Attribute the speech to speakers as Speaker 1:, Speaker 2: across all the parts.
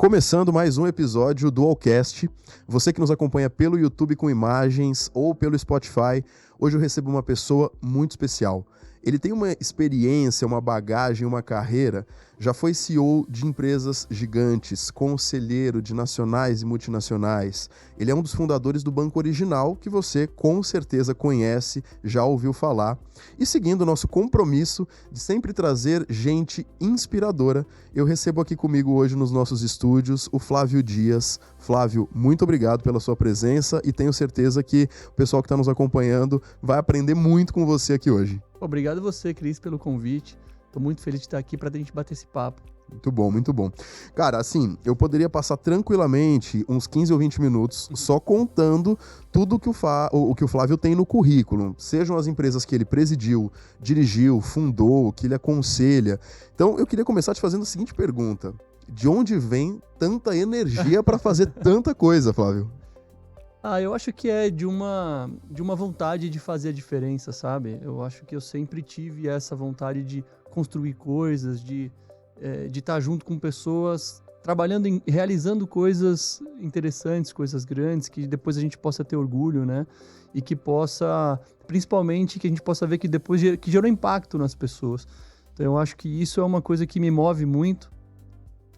Speaker 1: Começando mais um episódio do Allcast. Você que nos acompanha pelo YouTube com imagens ou pelo Spotify, hoje eu recebo uma pessoa muito especial. Ele tem uma experiência, uma bagagem, uma carreira, já foi CEO de empresas gigantes, conselheiro de nacionais e multinacionais. Ele é um dos fundadores do Banco Original, que você com certeza conhece, já ouviu falar. E seguindo o nosso compromisso de sempre trazer gente inspiradora, eu recebo aqui comigo hoje nos nossos estúdios o Flávio Dias. Flávio, muito obrigado pela sua presença e tenho certeza que o pessoal que está nos acompanhando vai aprender muito com você aqui hoje.
Speaker 2: Obrigado você, Cris, pelo convite. Estou muito feliz de estar aqui para a gente bater esse papo.
Speaker 1: Muito bom, muito bom. Cara, assim, eu poderia passar tranquilamente uns 15 ou 20 minutos só contando tudo que o que o Flávio tem no currículo. Sejam as empresas que ele presidiu, dirigiu, fundou, que ele aconselha. Então, eu queria começar te fazendo a seguinte pergunta. De onde vem tanta energia para fazer tanta coisa, Flávio?
Speaker 2: Eu acho que é de uma vontade de fazer a diferença, sabe? Eu acho que eu sempre tive essa vontade de construir coisas, de estar junto com pessoas, trabalhando, realizando coisas interessantes, coisas grandes, que depois a gente possa ter orgulho, né? E que possa, principalmente, que a gente possa ver que depois que gerou impacto nas pessoas. Então eu acho que isso é uma coisa que me move muito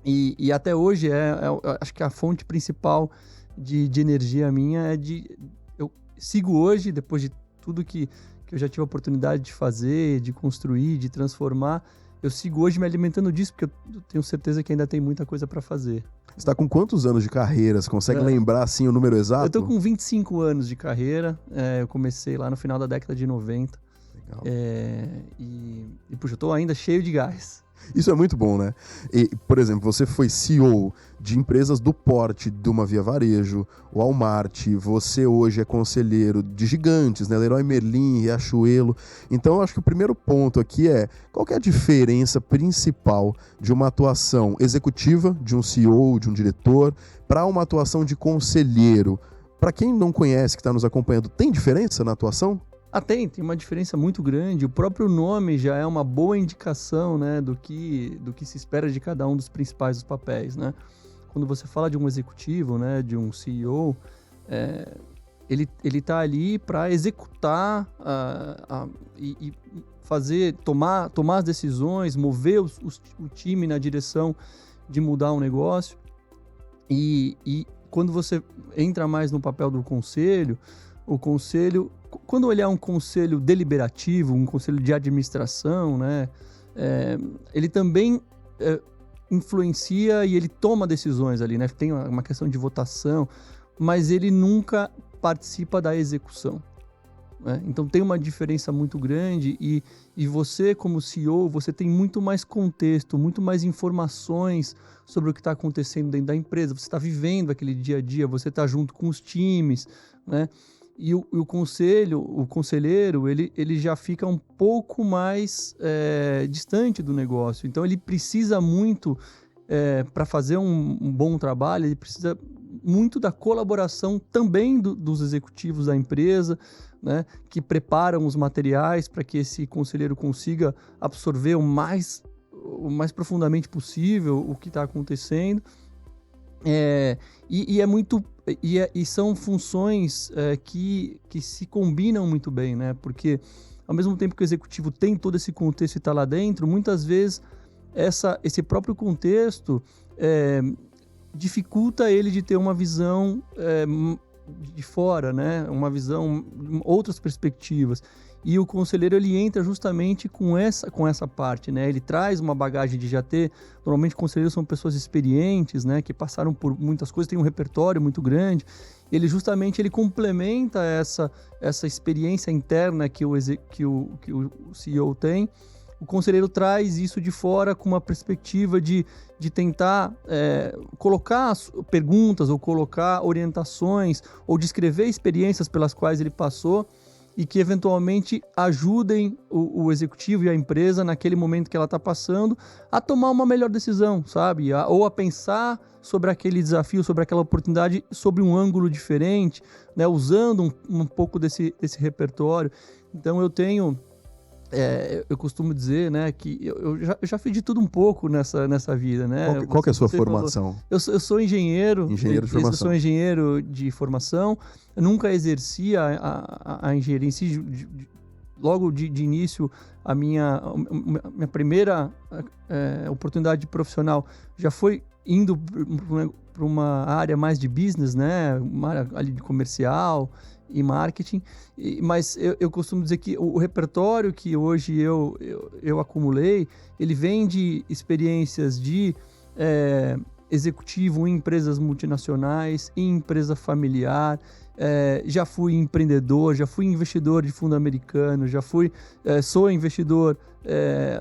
Speaker 2: e até hoje acho que a fonte principal de energia minha eu sigo hoje, depois de tudo que eu já tive a oportunidade de fazer, de construir, de transformar, eu sigo hoje me alimentando disso, porque eu tenho certeza que ainda tem muita coisa para fazer.
Speaker 1: Você está com quantos anos de carreira? Você consegue lembrar assim o número exato?
Speaker 2: Eu estou com 25 anos de carreira, eu comecei lá no final da década de 90. Legal. Puxa, eu estou ainda cheio de gás.
Speaker 1: Isso é muito bom, né? E, por exemplo, você foi CEO de empresas do porte de uma Via Varejo, Walmart, você hoje é conselheiro de gigantes, né? Leroy Merlin, Riachuelo. Então, eu acho que o primeiro ponto aqui é qual que é a diferença principal de uma atuação executiva, de um CEO, de um diretor, para uma atuação de conselheiro? Para quem não conhece, que está nos acompanhando, tem diferença na atuação?
Speaker 2: Tem uma diferença muito grande. O próprio nome já é uma boa indicação, né, do que se espera de cada um dos principais dos papéis, né? Quando você fala de um executivo, né, de um CEO, ele está ali para executar e tomar as decisões, mover o time na direção de mudar um negócio. E quando você entra mais no papel do conselho, o conselho, quando ele é um conselho deliberativo, um conselho de administração, né, ele também influencia e ele toma decisões ali, né? Tem uma questão de votação, mas ele nunca participa da execução, né? Então tem uma diferença muito grande e você, como CEO, você tem muito mais contexto, muito mais informações sobre o que está acontecendo dentro da empresa. Você está vivendo aquele dia a dia, você está junto com os times, né? E o conselheiro, ele já fica um pouco mais distante do negócio. Então, ele precisa muito, para fazer um bom trabalho, ele precisa muito da colaboração também dos executivos da empresa, né, que preparam os materiais para que esse conselheiro consiga absorver o mais profundamente possível o que está acontecendo. E são funções que se combinam muito bem, né? Porque ao mesmo tempo que o executivo tem todo esse contexto e está lá dentro, muitas vezes esse próprio contexto dificulta ele de ter uma visão de fora, né? Uma visão, outras perspectivas. E o conselheiro, ele entra justamente com essa parte, né? Ele traz uma bagagem de já ter... Normalmente, conselheiros são pessoas experientes, né? Que passaram por muitas coisas, tem um repertório muito grande. Ele complementa essa experiência interna que o CEO tem. O conselheiro traz isso de fora com uma perspectiva de tentar colocar perguntas ou colocar orientações ou descrever experiências pelas quais ele passou e que eventualmente ajudem o executivo e a empresa naquele momento que ela está passando a tomar uma melhor decisão, sabe? Ou a pensar sobre aquele desafio, sobre aquela oportunidade, sobre um ângulo diferente, né? Usando um pouco desse repertório. Então eu tenho eu costumo dizer, né, que eu já fiz de tudo um pouco nessa vida, né?
Speaker 1: Qual que é a sua formação?
Speaker 2: Eu sou engenheiro.
Speaker 1: Engenheiro de formação.
Speaker 2: Eu sou engenheiro de formação. Eu nunca exerci a engenharia em si. Logo de início, a minha primeira oportunidade profissional já foi indo para uma área mais de business, né? Uma área ali de comercial e marketing, mas eu costumo dizer que o repertório que hoje eu acumulei, ele vem de experiências de executivo em empresas multinacionais, em empresa familiar, já fui empreendedor, já fui investidor de fundo americano, sou investidor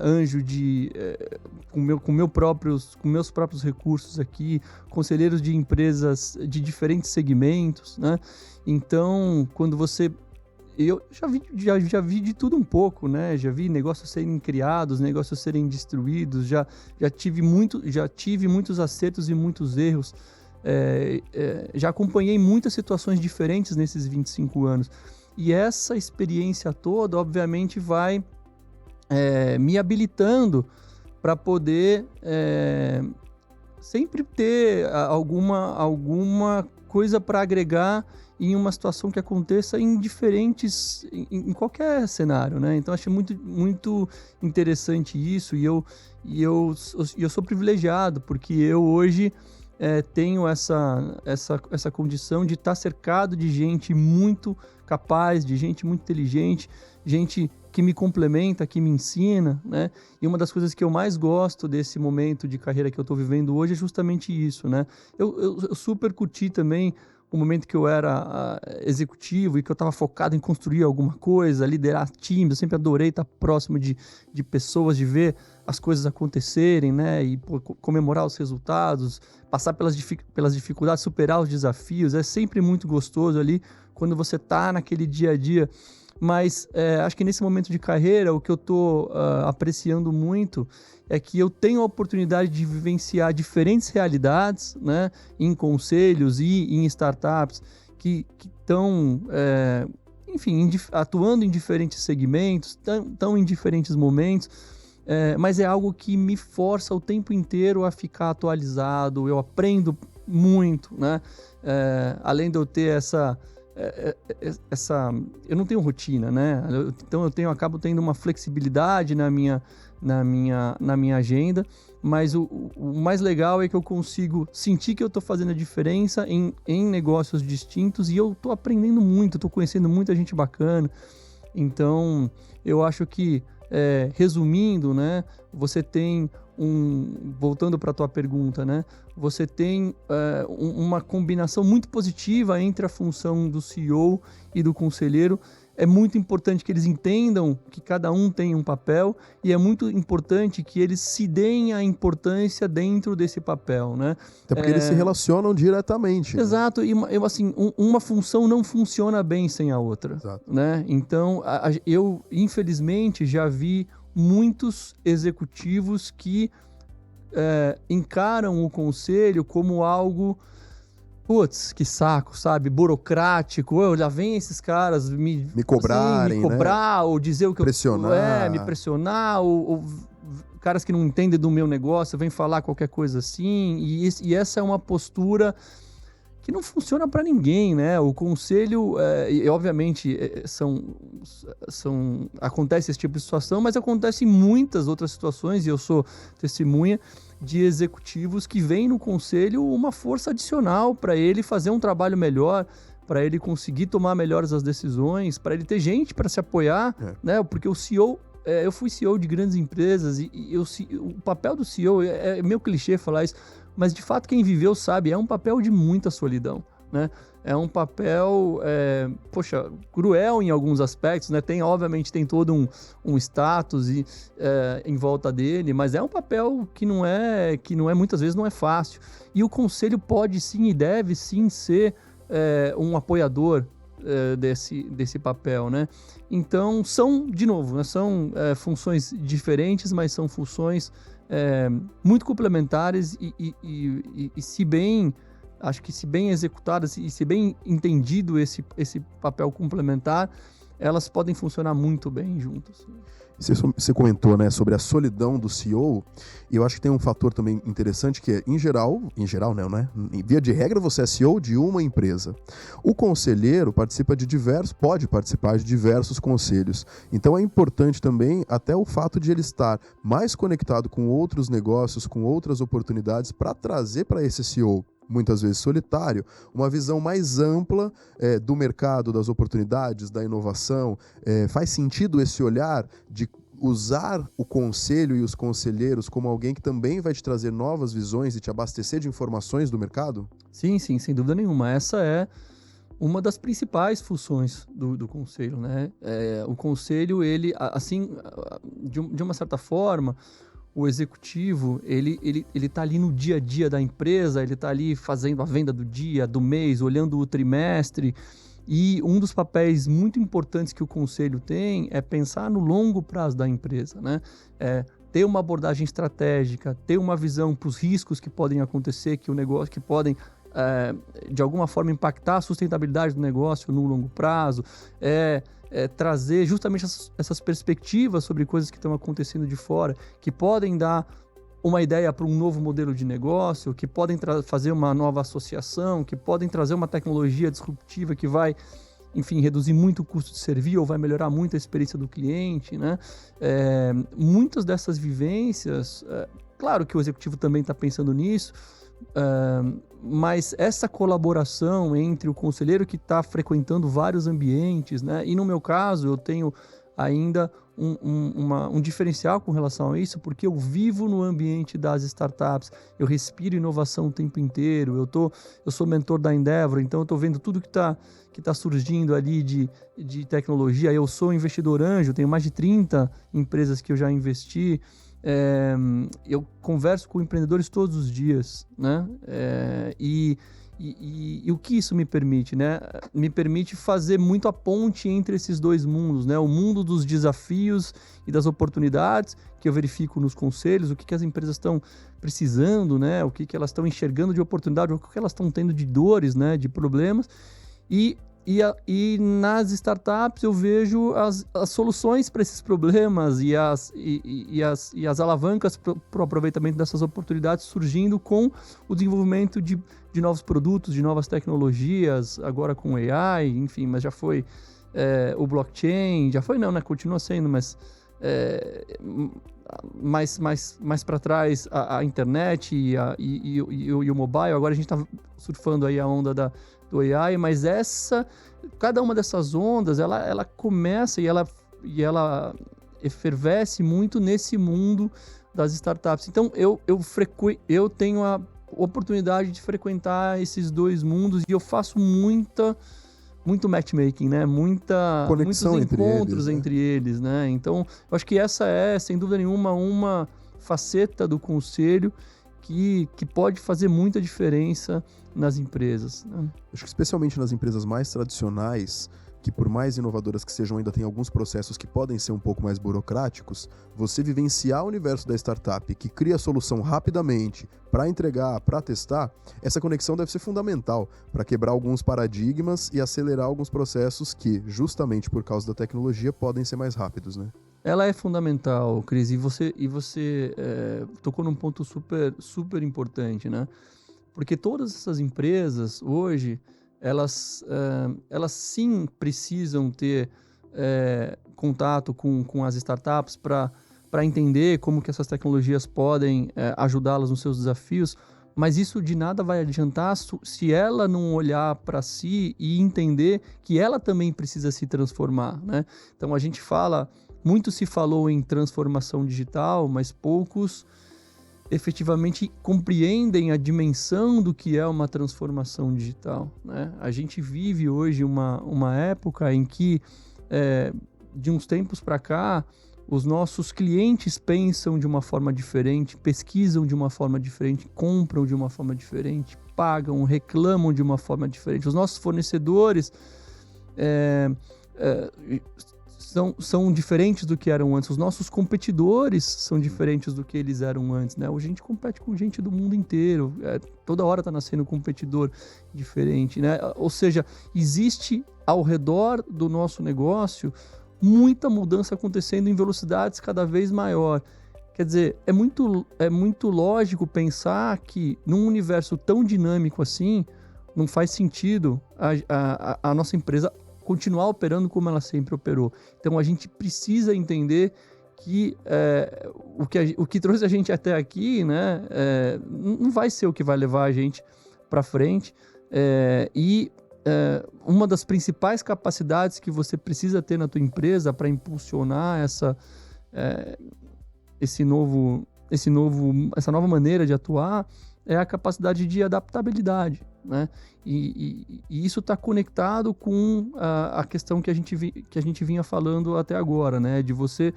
Speaker 2: anjo com meus próprios recursos aqui, conselheiros de empresas de diferentes segmentos, né? Então, eu já vi de tudo um pouco, né? Já vi negócios serem criados, negócios serem destruídos, já tive muitos acertos e muitos erros. Já acompanhei muitas situações diferentes nesses 25 anos. E essa experiência toda, obviamente, vai me habilitando para poder sempre ter alguma coisa para agregar em uma situação que aconteça em qualquer cenário, né? Então, acho muito, muito interessante isso, e eu sou privilegiado, porque eu hoje tenho essa condição de estar cercado de gente muito capaz, de gente muito inteligente, gente que me complementa, que me ensina, né? E uma das coisas que eu mais gosto desse momento de carreira que eu estou vivendo hoje é justamente isso, né? Eu super curti também o momento que eu era executivo e que eu estava focado em construir alguma coisa, liderar times. Eu sempre adorei estar próximo de pessoas, de ver as coisas acontecerem, né? E comemorar os resultados, passar pelas dificuldades, superar os desafios. É sempre muito gostoso ali quando você está naquele dia a dia. Mas acho que nesse momento de carreira, o que eu estou apreciando muito é que eu tenho a oportunidade de vivenciar diferentes realidades, né, em conselhos e em startups que estão, enfim, atuando em diferentes segmentos, estão em diferentes momentos, mas é algo que me força o tempo inteiro a ficar atualizado. Eu aprendo muito, né? Além de eu ter eu não tenho rotina, né? Então eu acabo tendo uma flexibilidade na minha agenda, mas o mais legal é que eu consigo sentir que eu estou fazendo a diferença em negócios distintos, e eu estou aprendendo muito, estou conhecendo muita gente bacana. Então eu acho que, resumindo, né, você tem voltando para a tua pergunta, né? Você tem uma combinação muito positiva entre a função do CEO e do conselheiro. É muito importante que eles entendam que cada um tem um papel, e é muito importante que eles se deem a importância dentro desse papel, né?
Speaker 1: Até porque eles se relacionam diretamente.
Speaker 2: Exato, né? E assim, uma função não funciona bem sem a outra.
Speaker 1: Exato.
Speaker 2: Né? Então, eu infelizmente já vi muitos executivos que encaram o conselho como algo, putz, que saco, sabe? Burocrático. Já vem esses caras me
Speaker 1: cobrarem,
Speaker 2: assim, me cobrar,
Speaker 1: né?
Speaker 2: ou dizer o que me pressionar, ou caras que não entendem do meu negócio vêm falar qualquer coisa assim. E essa é uma postura que não funciona para ninguém, né? O conselho, e obviamente, acontece esse tipo de situação, mas acontece em muitas outras situações, e eu sou testemunha de executivos que veem no conselho uma força adicional para ele fazer um trabalho melhor, para ele conseguir tomar melhores as decisões, para ele ter gente para se apoiar, né? Porque o CEO, eu fui CEO de grandes empresas, e o papel do CEO, é meio clichê falar isso, mas de fato quem viveu sabe, é um papel de muita solidão, né? É um papel, cruel em alguns aspectos, né? Obviamente tem todo um status em volta dele, mas é um papel que não é muitas vezes não é fácil. E o conselho pode sim e deve sim ser um apoiador desse papel, né? Então de novo, né? São funções diferentes, mas são funções muito complementares, e se bem executadas e se bem entendido esse papel complementar, elas podem funcionar muito bem juntas.
Speaker 1: Você comentou, né, sobre a solidão do CEO, e eu acho que tem um fator também interessante que é, em geral não, né? Em via de regra, você é CEO de uma empresa. O conselheiro pode participar de diversos conselhos. Então é importante também até o fato de ele estar mais conectado com outros negócios, com outras oportunidades, para trazer para esse CEO, muitas vezes solitário, uma visão mais ampla do mercado, das oportunidades, da inovação. Faz sentido esse olhar de usar o conselho e os conselheiros como alguém que também vai te trazer novas visões e te abastecer de informações do mercado?
Speaker 2: Sim, sem dúvida nenhuma. Essa é uma das principais funções do conselho, né? O conselho, ele, assim, de uma certa forma, o executivo, ele tá ali no dia a dia da empresa, ele tá ali fazendo a venda do dia, do mês, olhando o trimestre. E um dos papéis muito importantes que o conselho tem é pensar no longo prazo da empresa, né? Ter uma abordagem estratégica, ter uma visão para os riscos que podem acontecer, que podem de alguma forma impactar a sustentabilidade do negócio no longo prazo, trazer justamente essas perspectivas sobre coisas que estão acontecendo de fora, que podem dar uma ideia para um novo modelo de negócio, que podem fazer uma nova associação, que podem trazer uma tecnologia disruptiva que vai, enfim, reduzir muito o custo de servir ou vai melhorar muito a experiência do cliente, né? Muitas dessas vivências, claro que o executivo também está pensando nisso, mas essa colaboração entre o conselheiro que está frequentando vários ambientes, né? E no meu caso, eu tenho ainda um diferencial com relação a isso, porque eu vivo no ambiente das startups, eu respiro inovação o tempo inteiro, eu sou mentor da Endeavor, então eu estou vendo tudo que tá surgindo ali de tecnologia. Eu sou investidor anjo, tenho mais de 30 empresas que eu já investi. Eu converso com empreendedores todos os dias, né? E o que isso me permite, né? Me permite fazer muito a ponte entre esses dois mundos, né? O mundo dos desafios e das oportunidades que eu verifico nos conselhos, o que as empresas estão precisando, né? O que elas estão enxergando de oportunidade, o que elas estão tendo de dores, né? De problemas. E nas startups eu vejo as soluções para esses problemas e as alavancas para o aproveitamento dessas oportunidades surgindo com o desenvolvimento de novos produtos, de novas tecnologias, agora com AI, enfim, mas já foi o blockchain, já foi não, né? Continua sendo, mas mais para trás a internet e o mobile. Agora a gente está surfando aí a onda do AI, mas cada uma dessas ondas, ela começa e ela efervesce muito nesse mundo das startups. Então, eu tenho a oportunidade de frequentar esses dois mundos e eu faço muito matchmaking, né? Muitos encontros entre eles, né? Então, eu acho que essa é, sem dúvida nenhuma, uma faceta do conselho que pode fazer muita diferença nas empresas, né?
Speaker 1: Acho que especialmente nas empresas mais tradicionais, que por mais inovadoras que sejam, ainda tem alguns processos que podem ser um pouco mais burocráticos, você vivenciar o universo da startup, que cria a solução rapidamente para entregar, para testar, essa conexão deve ser fundamental para quebrar alguns paradigmas e acelerar alguns processos que, justamente por causa da tecnologia, podem ser mais rápidos, né?
Speaker 2: Ela é fundamental, Cris, e você tocou num ponto super, super importante, né? Porque todas essas empresas, hoje, elas sim precisam ter contato com as startups para entender como que essas tecnologias podem ajudá-las nos seus desafios, mas isso de nada vai adiantar se ela não olhar para si e entender que ela também precisa se transformar, né? Então, muito se falou em transformação digital, mas poucos efetivamente compreendem a dimensão do que é uma transformação digital, né? A gente vive hoje uma época em que, de uns tempos para cá, os nossos clientes pensam de uma forma diferente, pesquisam de uma forma diferente, compram de uma forma diferente, pagam, reclamam de uma forma diferente. Os nossos fornecedores são diferentes do que eram antes. Os nossos competidores são diferentes do que eles eram antes, né? Hoje a gente compete com gente do mundo inteiro. Toda hora está nascendo um competidor diferente, né? Ou seja, existe ao redor do nosso negócio muita mudança acontecendo em velocidades cada vez maior. Quer dizer, é muito lógico pensar que num universo tão dinâmico assim, não faz sentido a nossa empresa continuar operando como ela sempre operou. Então a gente precisa entender que o que trouxe a gente até aqui, né, não vai ser o que vai levar a gente para frente. Uma das principais capacidades que você precisa ter na tua empresa para impulsionar essa nova maneira de atuar é a capacidade de adaptabilidade, né? E isso está conectado com a questão que a gente vinha falando até agora, né? De você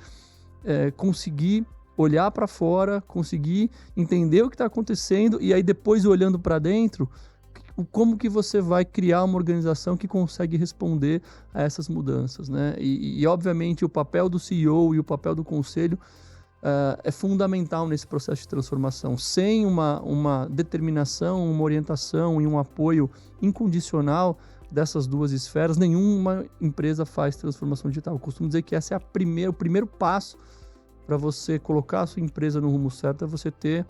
Speaker 2: conseguir olhar para fora, conseguir entender o que está acontecendo e aí depois olhando para dentro, como que você vai criar uma organização que consegue responder a essas mudanças, né? E obviamente o papel do CEO e o papel do conselho é fundamental nesse processo de transformação. Sem uma determinação, uma orientação e um apoio incondicional dessas duas esferas, nenhuma empresa faz transformação digital. Eu costumo dizer que esse é o primeiro passo para você colocar a sua empresa no rumo certo, é você ter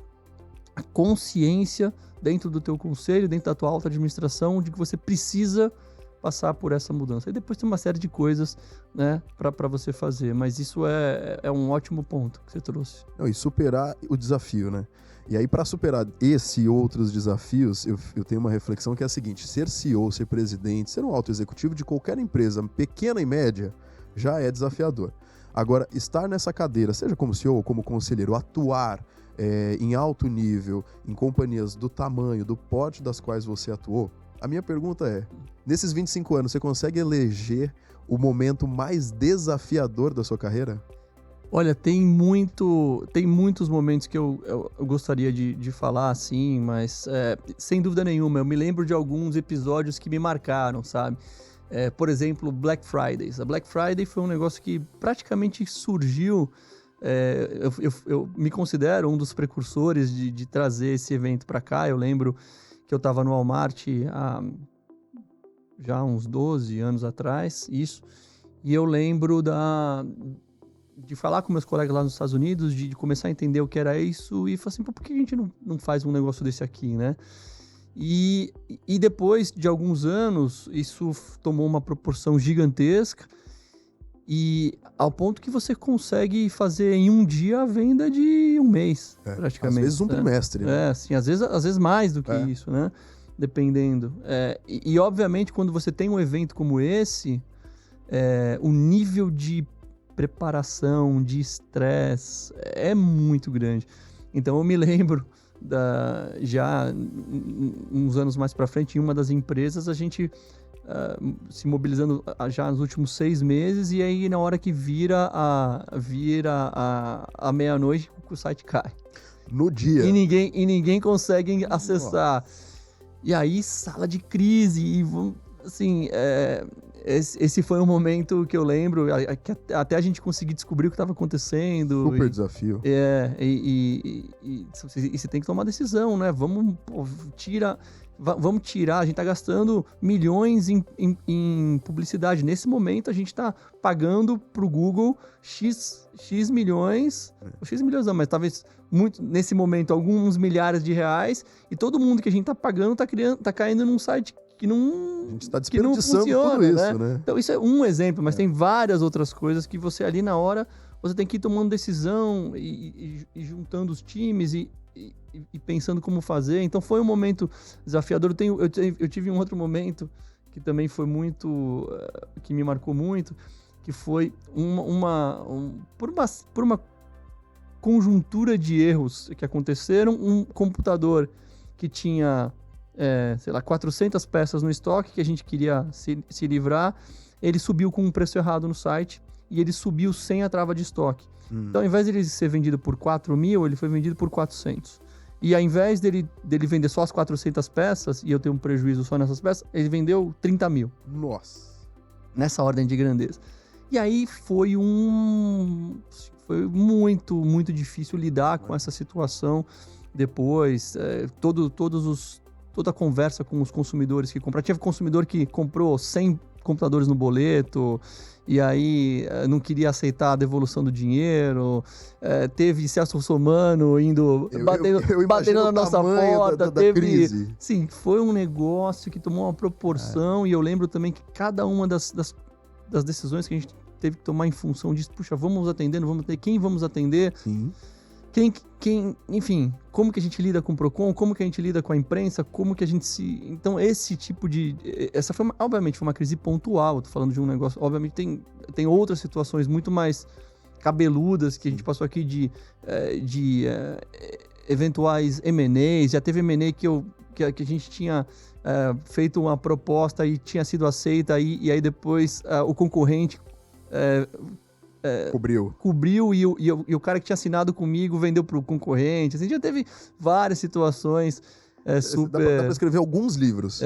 Speaker 2: a consciência dentro do teu conselho, dentro da tua alta administração, de que você precisa passar por essa mudança. E depois tem uma série de coisas, né, para você fazer. Mas isso é um ótimo ponto que você trouxe.
Speaker 1: Não, e superar o desafio, né? E aí, para superar esse e outros desafios, eu tenho uma reflexão que é a seguinte: ser CEO, ser presidente, ser um alto executivo de qualquer empresa, pequena e média, já é desafiador. Agora, estar nessa cadeira, seja como CEO ou como conselheiro, atuar em alto nível, em companhias do tamanho, do porte das quais você atuou, a minha pergunta é, nesses 25 anos, você consegue eleger o momento mais desafiador da sua carreira?
Speaker 2: Olha, tem muitos momentos que eu gostaria de falar, assim, mas sem dúvida nenhuma, eu me lembro de alguns episódios que me marcaram, sabe? Por exemplo, Black Fridays. A Black Friday foi um negócio que praticamente surgiu. Eu me considero um dos precursores de trazer esse evento para cá. Eu lembro que eu estava no Walmart há já uns 12 anos atrás, isso, e eu lembro de falar com meus colegas lá nos Estados Unidos, de começar a entender o que era isso, e falar assim, por que a gente não faz um negócio desse aqui, né? E depois de alguns anos, isso tomou uma proporção gigantesca, e ao ponto que você consegue fazer em um dia a venda de um mês, praticamente.
Speaker 1: Às vezes um trimestre. Né?
Speaker 2: Assim, às vezes mais do que isso, né? Dependendo. E obviamente, quando você tem um evento como esse, o nível de preparação, de estresse, é muito grande. Então, eu me lembro, já uns anos mais para frente, em uma das empresas, a gente se mobilizando já nos últimos 6 meses, e aí na hora que vira a meia-noite, o site cai.
Speaker 1: No dia.
Speaker 2: E ninguém consegue acessar. E aí, sala de crise, e assim, esse foi um momento que eu lembro, que até a gente conseguir descobrir o que estava acontecendo.
Speaker 1: Super desafio.
Speaker 2: E você tem que tomar decisão, né? Vamos tirar, a gente está gastando milhões em publicidade. Nesse momento, a gente está pagando para o Google X milhões, X milhões não, mas talvez muito, nesse momento, alguns milhares de reais, e todo mundo que a gente está pagando está caindo num site que não,
Speaker 1: a gente está
Speaker 2: que não
Speaker 1: desperdiçando
Speaker 2: funciona,
Speaker 1: tudo isso, né?
Speaker 2: Então isso é um exemplo, mas tem várias outras coisas que você ali na hora, você tem que ir tomando decisão e juntando os times e pensando como fazer. Então foi um momento desafiador. Eu tive um outro momento que também foi muito, que me marcou muito, que foi por uma conjuntura de erros que aconteceram, um computador que tinha 400 peças no estoque que a gente queria se livrar, ele subiu com um preço errado no site e ele subiu sem a trava de estoque. Então, ao invés de ele ser vendido por 4.000, ele foi vendido por 400. E ao invés dele vender só as 400 peças, e eu ter um prejuízo só nessas peças, ele vendeu 30.000.
Speaker 1: Nossa!
Speaker 2: Nessa ordem de grandeza. E aí foi muito, muito difícil lidar com essa situação depois. Toda a conversa com os consumidores que compraram. Tinha consumidor que comprou 100 computadores no boleto e aí não queria aceitar a devolução do dinheiro. Teve Celso Russomano indo batendo na nossa porta.
Speaker 1: Da crise.
Speaker 2: Sim, foi um negócio que tomou uma proporção e eu lembro também que cada uma das decisões que a gente teve que tomar em função disso, puxa, vamos atender, não vamos atender, quem vamos atender?
Speaker 1: Sim.
Speaker 2: Enfim, como que a gente lida com o Procon, como que a gente lida com a imprensa, como que a gente se... Então, esse tipo de... obviamente, foi uma crise pontual, eu tô falando de um negócio... Obviamente, tem outras situações muito mais cabeludas que a gente passou aqui de eventuais M&As, já teve M&A que a gente tinha feito uma proposta e tinha sido aceita, e aí depois o concorrente... cobriu e o cara que tinha assinado comigo vendeu pro concorrente. Assim, já teve várias situações super...
Speaker 1: Dá pra escrever alguns livros.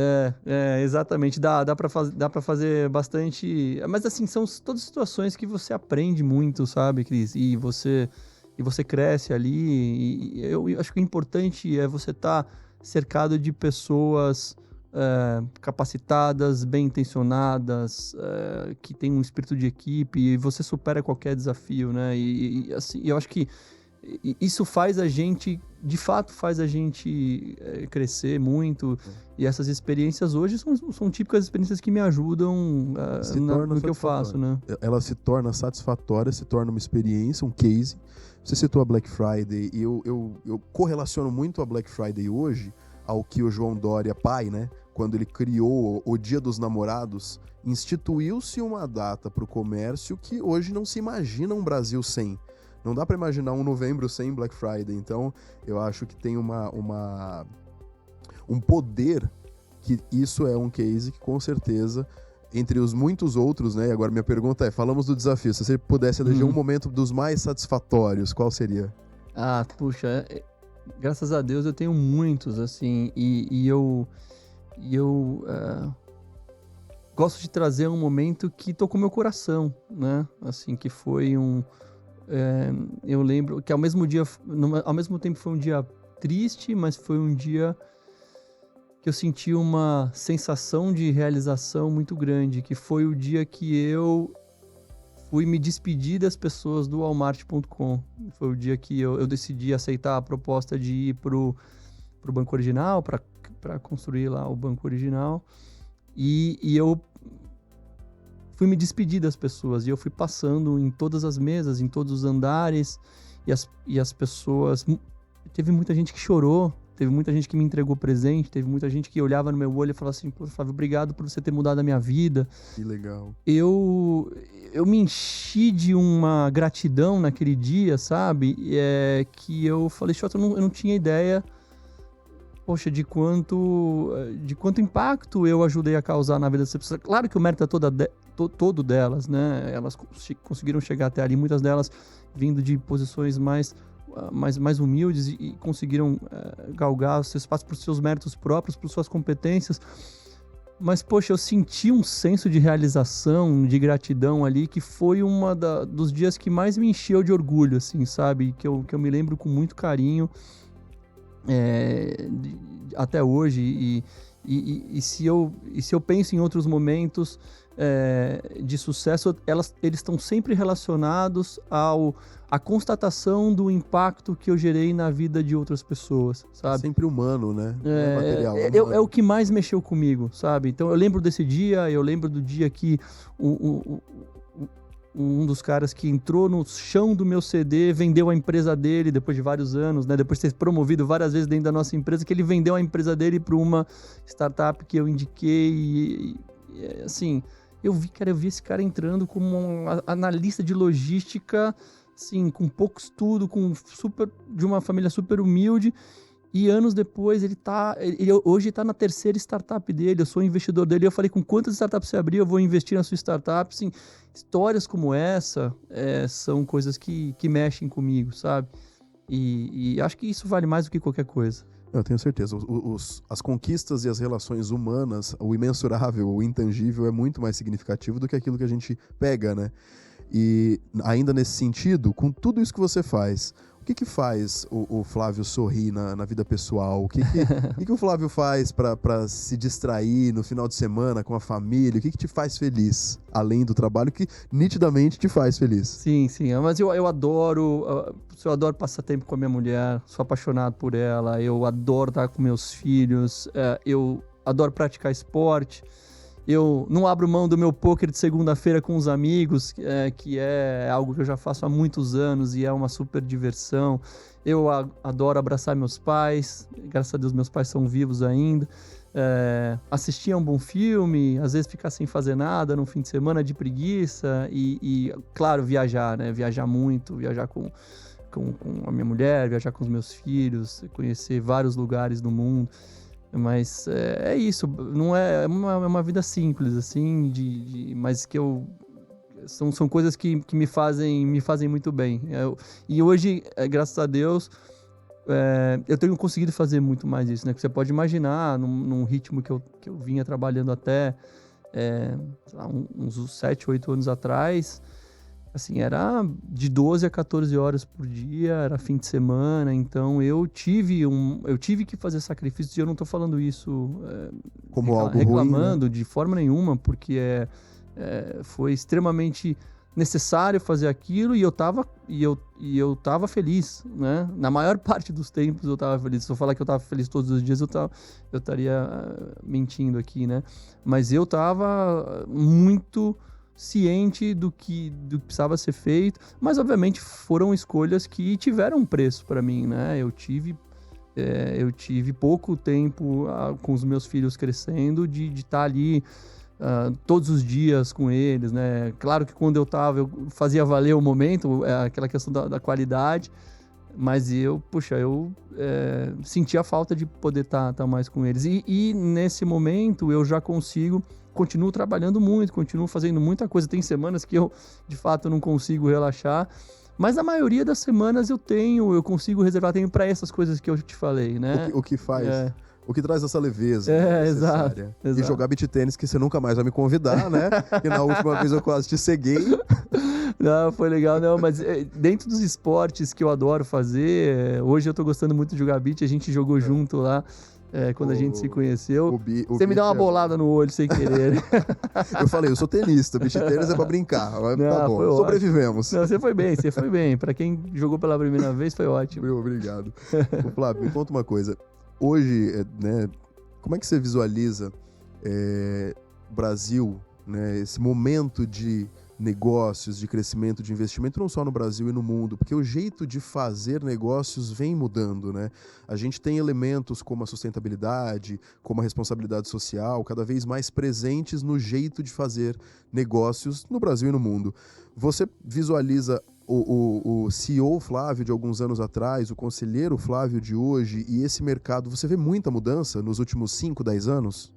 Speaker 2: Exatamente. Dá pra fazer bastante... Mas assim, são todas situações que você aprende muito, sabe, Cris? E você cresce ali. E eu acho que o importante é você estar cercado de pessoas... capacitadas, bem intencionadas, que tem um espírito de equipe e você supera qualquer desafio, né? E assim, eu acho que isso faz a gente, de fato, crescer muito. E essas experiências hoje são típicas experiências que me ajudam no que eu faço, né?
Speaker 1: Ela se torna satisfatória, se torna uma experiência, um case. Você citou a Black Friday e eu correlaciono muito a Black Friday hoje ao que o João Dória, pai, né? Quando ele criou o Dia dos Namorados, instituiu-se uma data para o comércio que hoje não se imagina um Brasil sem. Não dá para imaginar um novembro sem Black Friday. Então, eu acho que tem um poder que isso é um case que, com certeza, entre os muitos outros, né? E agora minha pergunta é, falamos do desafio. Se você pudesse eleger um momento dos mais satisfatórios, qual seria?
Speaker 2: Puxa... Graças a Deus eu tenho muitos, assim, e eu gosto de trazer um momento que tocou meu coração, né? Assim, que foi eu lembro que ao mesmo tempo foi um dia triste, mas foi um dia que eu senti uma sensação de realização muito grande, que foi o dia que eu fui me despedir das pessoas do Walmart.com. Foi o dia que eu decidi aceitar a proposta de ir pro banco original, para construir lá o banco original. E eu fui me despedir das pessoas. E eu fui passando em todas as mesas, em todos os andares. E as pessoas... Teve muita gente que chorou. Teve muita gente que me entregou presente, teve muita gente que olhava no meu olho e falava assim, pô, Flávio, obrigado por você ter mudado a minha vida.
Speaker 1: Que legal.
Speaker 2: Eu me enchi de uma gratidão naquele dia, sabe? Que eu falei, Xota, eu não tinha ideia, poxa, de quanto impacto eu ajudei a causar na vida dessas pessoas. Claro que o mérito é todo delas, né? Elas conseguiram chegar até ali, muitas delas vindo de posições mais humildes e conseguiram galgar os seus espaços por seus méritos próprios, por suas competências. Mas, poxa, eu senti um senso de realização, de gratidão ali, que foi dos dias que mais me encheu de orgulho, assim, sabe? Que eu me lembro com muito carinho até hoje. E se eu penso em outros momentos de sucesso, eles estão sempre relacionados à constatação do impacto que eu gerei na vida de outras pessoas, sabe?
Speaker 1: Sempre humano, né? Não é material,
Speaker 2: é o que mais mexeu comigo, sabe? Então eu lembro desse dia, eu lembro do dia que um dos caras que entrou no chão do meu CD, vendeu a empresa dele depois de vários anos, né? Depois de ter promovido várias vezes dentro da nossa empresa, que ele vendeu a empresa dele para uma startup que eu indiquei e assim... Eu vi esse cara entrando como um analista de logística, assim, com pouco estudo, de uma família super humilde, e anos depois ele hoje está na terceira startup dele, eu sou investidor dele, eu falei, com quantas startups você abrir, eu vou investir na sua startup, assim, histórias como essa são coisas que mexem comigo, sabe? E acho que isso vale mais do que qualquer coisa.
Speaker 1: Eu tenho certeza. As conquistas e as relações humanas, o imensurável, o intangível, é muito mais significativo do que aquilo que a gente pega, né? E ainda nesse sentido, com tudo isso que você faz, o que faz o Flávio sorrir na vida pessoal? O que o Flávio faz para se distrair no final de semana com a família? O que te faz feliz, além do trabalho que nitidamente te faz feliz?
Speaker 2: Sim, mas eu adoro passar tempo com a minha mulher, sou apaixonado por ela, eu adoro estar com meus filhos, eu adoro praticar esporte. Eu não abro mão do meu poker de segunda-feira com os amigos, que é algo que eu já faço há muitos anos e é uma super diversão. Eu adoro abraçar meus pais, graças a Deus meus pais são vivos ainda. Assistir a um bom filme, às vezes ficar sem fazer nada no fim de semana de preguiça e claro, viajar, né? Viajar muito, viajar com a minha mulher, viajar com os meus filhos, conhecer vários lugares do mundo. Mas é isso, não é uma vida simples, assim, mas que são coisas que me fazem muito bem. E hoje, graças a Deus, eu tenho conseguido fazer muito mais isso, né? Que você pode imaginar, num ritmo que eu vinha trabalhando até sei lá, uns 7, 8 anos atrás. Assim, era de 12 a 14 horas por dia, era fim de semana, então eu tive que fazer sacrifícios, e eu não estou falando isso
Speaker 1: como algo
Speaker 2: reclamando
Speaker 1: ruim, né?
Speaker 2: de forma nenhuma, porque foi extremamente necessário fazer aquilo, e eu tava feliz, né? Na maior parte dos tempos eu estava feliz. Se eu falar que eu estava feliz todos os dias, eu estaria mentindo aqui, né? Mas eu estava muito ciente do que precisava ser feito, mas obviamente foram escolhas que tiveram um preço para mim, né? Eu tive pouco tempo com os meus filhos crescendo de estar ali todos os dias com eles, né? Claro que quando eu fazia valer o momento, aquela questão da qualidade, mas eu sentia a falta de poder estar mais com eles. E nesse momento eu já continuo trabalhando muito, continuo fazendo muita coisa. Tem semanas que eu, de fato, não consigo relaxar, mas a maioria das semanas eu consigo reservar tempo para essas coisas que eu te falei, né?
Speaker 1: O que faz... O que traz essa leveza
Speaker 2: necessária. Exato.
Speaker 1: E jogar beach tênis, que você nunca mais vai me convidar, né? E na última vez eu quase te ceguei.
Speaker 2: Não, foi legal, não, mas dentro dos esportes que eu adoro fazer, hoje eu tô gostando muito de jogar beach, a gente jogou junto lá, quando a gente se conheceu. Você me deu uma bolada no olho sem querer.
Speaker 1: Eu falei, eu sou tenista, beach tênis é pra brincar.
Speaker 2: Não,
Speaker 1: tá bom, sobrevivemos.
Speaker 2: Não, você foi bem. Pra quem jogou pela primeira vez, foi ótimo.
Speaker 1: Obrigado. Ô, Flávio, me conta uma coisa. Hoje, né, como é que você visualiza o Brasil, né, esse momento de negócios, de crescimento, de investimento, não só no Brasil e no mundo, porque o jeito de fazer negócios vem mudando, né? A gente tem elementos como a sustentabilidade, como a responsabilidade social, cada vez mais presentes no jeito de fazer negócios no Brasil e no mundo. Você visualiza o CEO Flávio de alguns anos atrás, o conselheiro Flávio de hoje e esse mercado, você vê muita mudança nos últimos 5, 10 anos?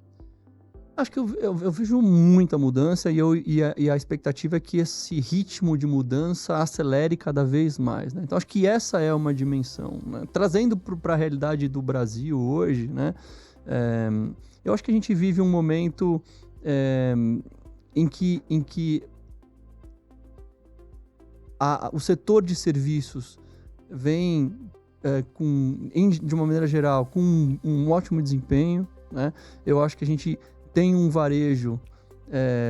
Speaker 2: Acho que eu vejo muita mudança e a expectativa é que esse ritmo de mudança acelere cada vez mais, né? Então acho que essa é uma dimensão, né? Trazendo para a realidade do Brasil hoje, né? Eu acho que a gente vive um momento em que o setor de serviços vem de uma maneira geral com um ótimo desempenho, né? Eu acho que a gente tem um varejo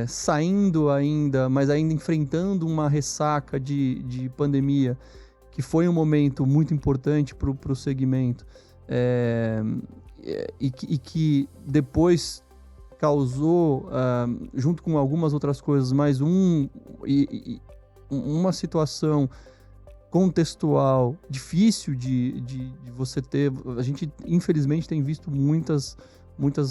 Speaker 2: saindo ainda, mas ainda enfrentando uma ressaca de pandemia, que foi um momento muito importante para o segmento, e que depois causou, junto com algumas outras coisas, mais uma situação contextual difícil de você ter. A gente, infelizmente, tem visto muitas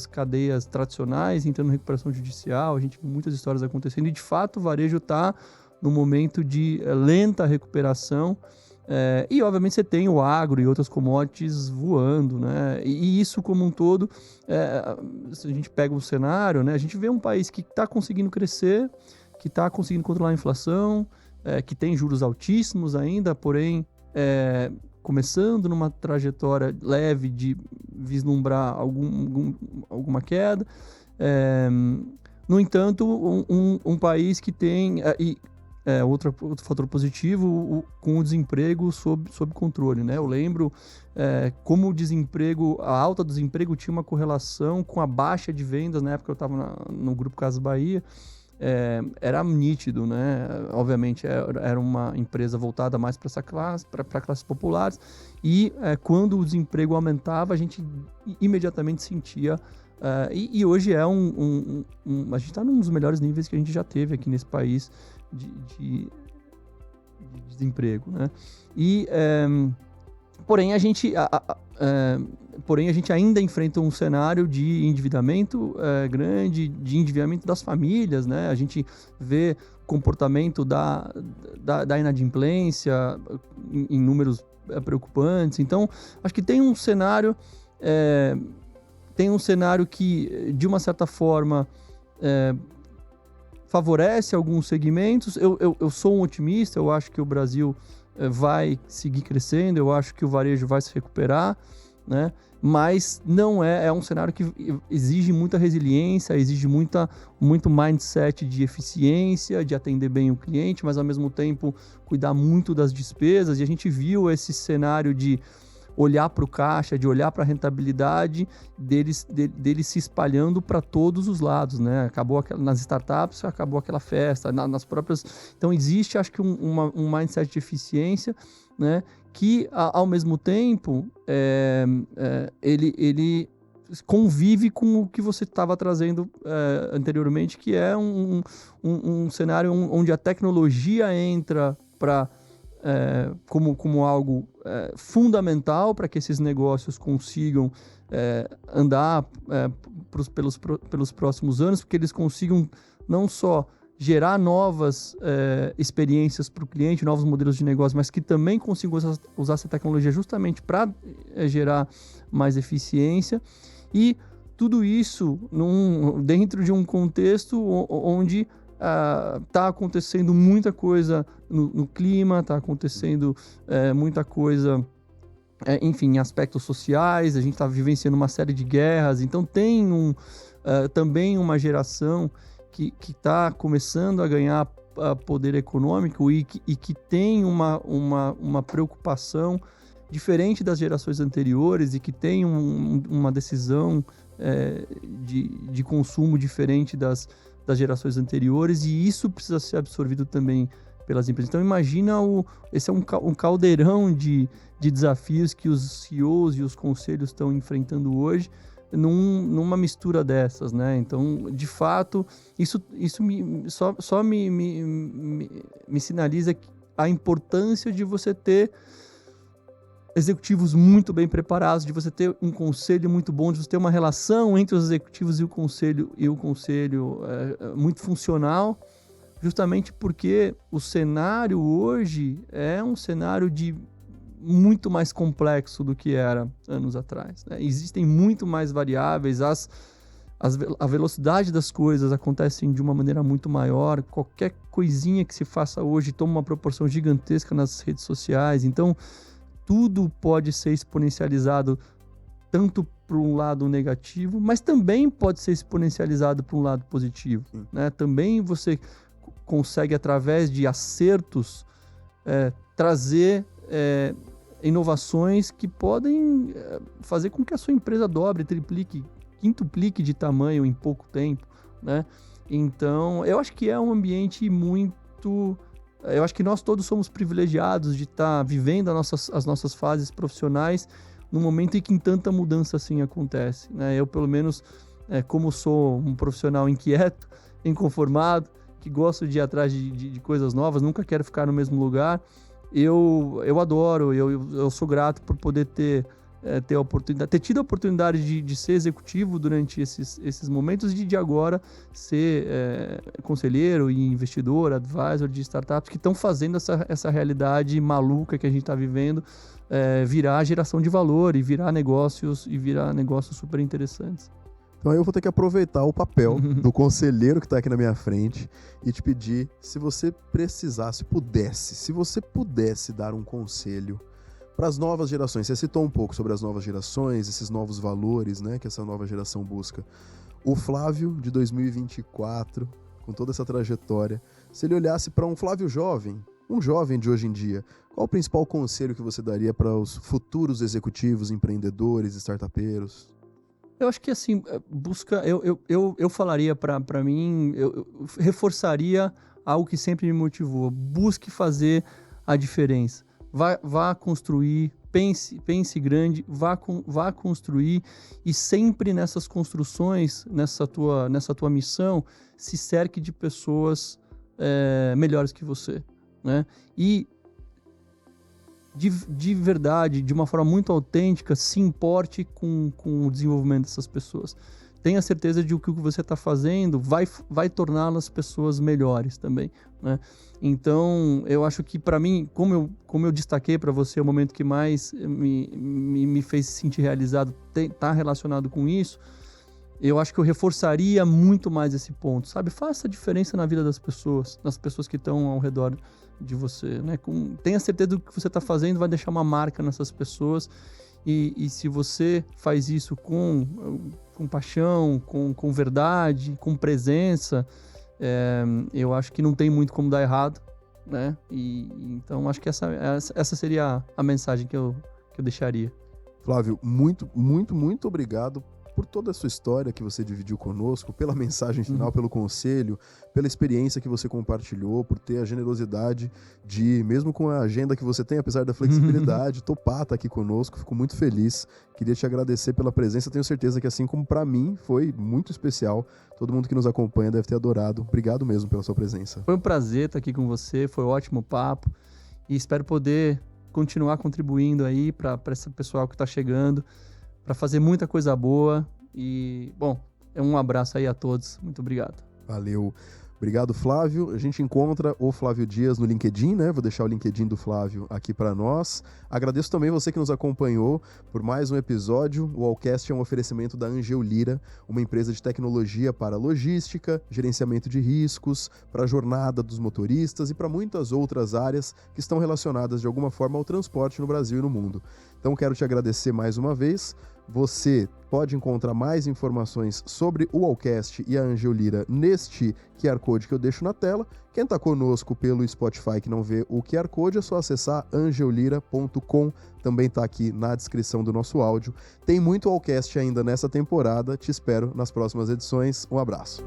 Speaker 2: cadeias tradicionais entrando em recuperação judicial, a gente viu muitas histórias acontecendo, e de fato o varejo está num momento de lenta recuperação, e obviamente você tem o agro e outras commodities voando, né? E isso como um todo, se a gente pega o cenário, né, a gente vê um país que está conseguindo crescer, que está conseguindo controlar a inflação, que tem juros altíssimos ainda, porém começando numa trajetória leve de vislumbrar alguma queda. No entanto, um país que tem... Outro fator positivo, com o desemprego sob controle, né? Eu lembro como a alta do desemprego tinha uma correlação com a baixa de vendas. Na época eu estava no Grupo Casas Bahia, era nítido, né? Obviamente era uma empresa voltada mais para essa classe, para classes populares, e quando o desemprego aumentava, a gente imediatamente sentia. E hoje a gente está num dos melhores níveis que a gente já teve aqui nesse país de desemprego, né? Porém a gente ainda enfrenta um cenário de endividamento grande, de endividamento das famílias, né? A gente vê comportamento da inadimplência em números preocupantes. Então, acho que tem um cenário que, de uma certa forma, favorece alguns segmentos. Eu sou um otimista, eu acho que o Brasil vai seguir crescendo, eu acho que o varejo vai se recuperar, né? Mas não é um cenário que exige muita resiliência, exige muito mindset de eficiência, de atender bem o cliente, mas ao mesmo tempo cuidar muito das despesas. E a gente viu esse cenário de olhar para o caixa, de olhar para a rentabilidade deles se espalhando para todos os lados, né? Acabou nas startups, acabou aquela festa, nas próprias... Então existe, acho que um mindset de eficiência, né? Que ao mesmo tempo ele convive com o que você estava trazendo anteriormente, que é um cenário onde a tecnologia entra como algo fundamental para que esses negócios consigam andar pelos próximos anos, porque eles consigam não só gerar novas experiências para o cliente, novos modelos de negócio, mas que também consigam usar essa tecnologia justamente para gerar mais eficiência. E tudo isso dentro de um contexto onde está acontecendo muita coisa no clima, está acontecendo muita coisa, enfim, em aspectos sociais. A gente está vivenciando uma série de guerras, então tem também uma geração que está começando a ganhar poder econômico e que tem uma preocupação diferente das gerações anteriores e que tem uma decisão de consumo diferente das gerações anteriores, e isso precisa ser absorvido também pelas empresas. Então imagina, esse é um caldeirão de desafios que os CEOs e os conselhos estão enfrentando hoje, numa mistura dessas, né? Então, de fato, isso só me sinaliza a importância de você ter executivos muito bem preparados, de você ter um conselho muito bom, de você ter uma relação entre os executivos e o conselho muito funcional, justamente porque o cenário hoje é um cenário muito mais complexo do que era anos atrás, né? Existem muito mais variáveis, a velocidade das coisas acontecem de uma maneira muito maior, qualquer coisinha que se faça hoje toma uma proporção gigantesca nas redes sociais, então tudo pode ser exponencializado tanto para um lado negativo, mas também pode ser exponencializado para um lado positivo, né? Também você consegue, através de acertos, trazer inovações que podem fazer com que a sua empresa dobre, triplique, quintuplique de tamanho em pouco tempo, né? Então, eu acho que é um ambiente muito... Eu acho que nós todos somos privilegiados de estar vivendo as nossas fases profissionais no momento em que tanta mudança assim acontece, né? Eu, pelo menos, como sou um profissional inquieto, inconformado, que gosto de ir atrás de coisas novas, nunca quero ficar no mesmo lugar, eu adoro, eu sou grato por poder ter tido a oportunidade de ser executivo durante esses momentos e de agora ser conselheiro e investidor, advisor de startups que estão fazendo essa realidade maluca que a gente está vivendo virar geração de valor e virar negócios super interessantes.
Speaker 1: Então eu vou ter que aproveitar o papel do conselheiro que está aqui na minha frente e te pedir, se você pudesse dar um conselho Para as novas gerações, você citou um pouco sobre as novas gerações, esses novos valores, né, que essa nova geração busca. O Flávio de 2024, com toda essa trajetória, se ele olhasse para um Flávio jovem, um jovem de hoje em dia, qual o principal conselho que você daria para os futuros executivos, empreendedores, startupeiros?
Speaker 2: Eu acho que assim, eu falaria para mim, eu reforçaria algo que sempre me motivou. Busque fazer a diferença. Vá construir, pense grande, vá construir, e sempre nessas construções, nessa tua missão, se cerque de pessoas melhores que você, né? E de verdade, de uma forma muito autêntica, se importe com o desenvolvimento dessas pessoas. Tenha certeza de que o que você está fazendo vai torná-las pessoas melhores também, né? Então, eu acho que para mim, como eu destaquei para você, o momento que mais me fez se sentir realizado está relacionado com isso. Eu acho que eu reforçaria muito mais esse ponto, sabe? Faça a diferença na vida das pessoas que estão ao redor de você, né? Tenha certeza do que você está fazendo vai deixar uma marca nessas pessoas, e se você faz isso com paixão, com verdade, com presença, eu acho que não tem muito como dar errado, né? Então acho que essa seria a mensagem que eu deixaria.
Speaker 1: Flávio, muito, muito, muito obrigado por toda a sua história que você dividiu conosco, pela mensagem final, pelo conselho, pela experiência que você compartilhou, por ter a generosidade de, mesmo com a agenda que você tem, apesar da flexibilidade, topar estar aqui conosco. Fico muito feliz. Queria te agradecer pela presença. Tenho certeza que, assim como para mim, foi muito especial. Todo mundo que nos acompanha deve ter adorado. Obrigado mesmo pela sua presença.
Speaker 2: Foi um prazer estar aqui com você, foi um ótimo papo, e espero poder continuar contribuindo aí para esse pessoal que está chegando, para fazer muita coisa boa. E, bom, um abraço aí a todos. Muito obrigado.
Speaker 1: Valeu. Obrigado, Flávio. A gente encontra o Flávio Dias no LinkedIn, né? Vou deixar o LinkedIn do Flávio aqui para nós. Agradeço também você que nos acompanhou por mais um episódio. O Allcast é um oferecimento da Angel Lyra, uma empresa de tecnologia para logística, gerenciamento de riscos, para a jornada dos motoristas e para muitas outras áreas que estão relacionadas de alguma forma ao transporte no Brasil e no mundo. Então, quero te agradecer mais uma vez. Você pode encontrar mais informações sobre o Allcast e a Angel Lyra neste QR Code que eu deixo na tela. Quem está conosco pelo Spotify que não vê o QR Code, é só acessar angellyra.com. Também está aqui na descrição do nosso áudio. Tem muito Allcast ainda nessa temporada. Te espero nas próximas edições. Um abraço.